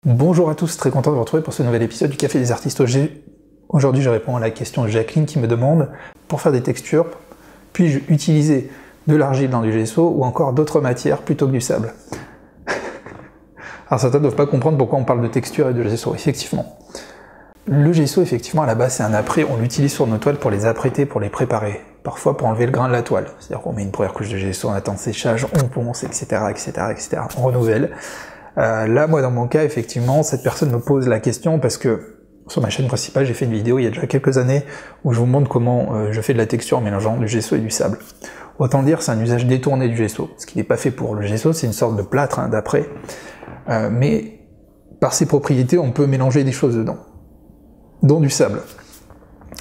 Bonjour à tous, très content de vous retrouver pour ce nouvel épisode du Café des Artistes OG. Aujourd'hui, je réponds à la question de Jacqueline qui me demande, pour faire des textures, puis-je utiliser de l'argile dans du gesso ou encore d'autres matières plutôt que du sable? Alors certains ne doivent pas comprendre pourquoi on parle de texture et de gesso, effectivement. Le gesso, effectivement, à la base, c'est un apprêt, on l'utilise sur nos toiles pour les apprêter, pour les préparer. Parfois pour enlever le grain de la toile. C'est-à-dire qu'on met une première couche de gesso, on attend le séchage, on ponce, etc., etc., etc., on renouvelle. Là, moi, dans mon cas, effectivement, cette personne me pose la question parce que sur ma chaîne principale, j'ai fait une vidéo il y a déjà quelques années où je vous montre comment je fais de la texture en mélangeant du gesso et du sable. Autant dire, c'est un usage détourné du gesso, ce qui n'est pas fait pour le gesso, c'est une sorte de plâtre d'après, mais par ses propriétés, on peut mélanger des choses dedans, dont du sable.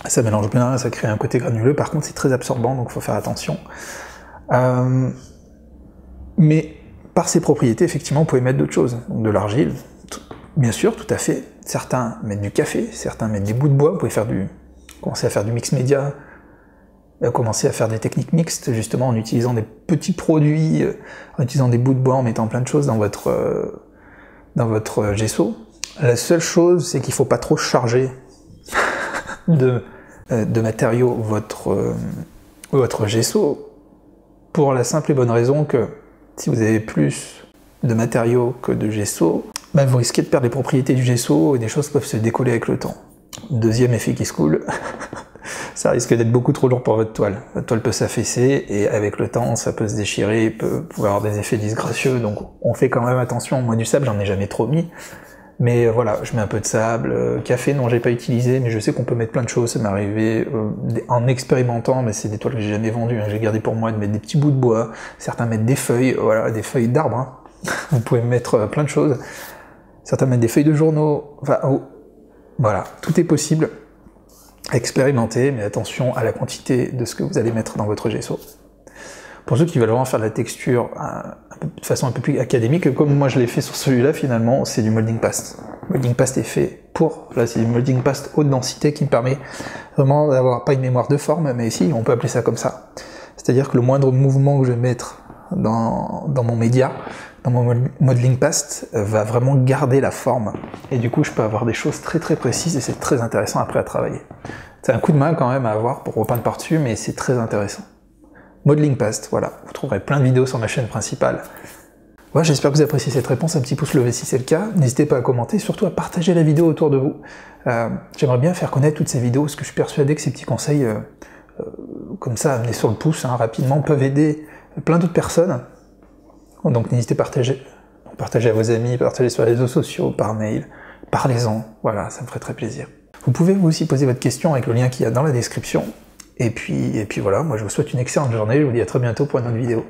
Ça mélange bien, ça crée un côté granuleux, par contre c'est très absorbant, donc il faut faire attention. Mais par ses propriétés, effectivement, vous pouvez mettre d'autres choses, donc de l'argile, bien sûr, tout à fait. Certains mettent du café, certains mettent des bouts de bois, vous pouvez commencer à faire du mix média, commencer à faire des techniques mixtes, justement en utilisant des petits produits, en utilisant des bouts de bois, en mettant plein de choses dans votre gesso. La seule chose, c'est qu'il ne faut pas trop charger de matériaux votre gesso, pour la simple et bonne raison que si vous avez plus de matériaux que de gesso, vous risquez de perdre les propriétés du gesso et des choses peuvent se décoller avec le temps. Deuxième effet qui se coule, ça risque d'être beaucoup trop lourd pour votre toile. Votre toile peut s'affaisser et avec le temps ça peut se déchirer, peut avoir des effets disgracieux, donc on fait quand même attention. Moi du sable j'en ai jamais trop mis, mais voilà, je mets un peu de sable, café non j'ai pas utilisé, mais je sais qu'on peut mettre plein de choses, ça m'est arrivé en expérimentant, mais c'est des toiles que j'ai jamais vendues, j'ai gardé pour moi, de mettre des petits bouts de bois, certains mettent des feuilles, voilà, des feuilles d'arbres, vous pouvez mettre plein de choses, certains mettent des feuilles de journaux, enfin voilà, tout est possible, expérimentez, mais attention à la quantité de ce que vous allez mettre dans votre gesso. Pour ceux qui veulent vraiment faire de la texture de façon un peu plus académique, comme moi je l'ai fait sur celui-là, finalement, c'est du molding paste. Le molding paste est fait pour, là c'est du molding paste haute densité qui me permet vraiment d'avoir pas une mémoire de forme, mais si, on peut appeler ça comme ça. C'est-à-dire que le moindre mouvement que je vais mettre dans mon média, dans mon modeling paste, va vraiment garder la forme. Et du coup, je peux avoir des choses très très précises et c'est très intéressant après à travailler. C'est un coup de main quand même à avoir pour repeindre par-dessus, mais c'est très intéressant. Modeling paste, voilà, vous trouverez plein de vidéos sur ma chaîne principale. Voilà, j'espère que vous appréciez cette réponse, un petit pouce levé si c'est le cas, n'hésitez pas à commenter, surtout à partager la vidéo autour de vous. J'aimerais bien faire connaître toutes ces vidéos, parce que je suis persuadé que ces petits conseils, comme ça, amenés sur le pouce, rapidement, peuvent aider plein d'autres personnes. Donc n'hésitez pas à partager à vos amis, partagez sur les réseaux sociaux, par mail, parlez-en, voilà, ça me ferait très plaisir. Vous pouvez vous aussi poser votre question avec le lien qu'il y a dans la description. Et puis voilà, moi je vous souhaite une excellente journée, je vous dis à très bientôt pour une autre vidéo.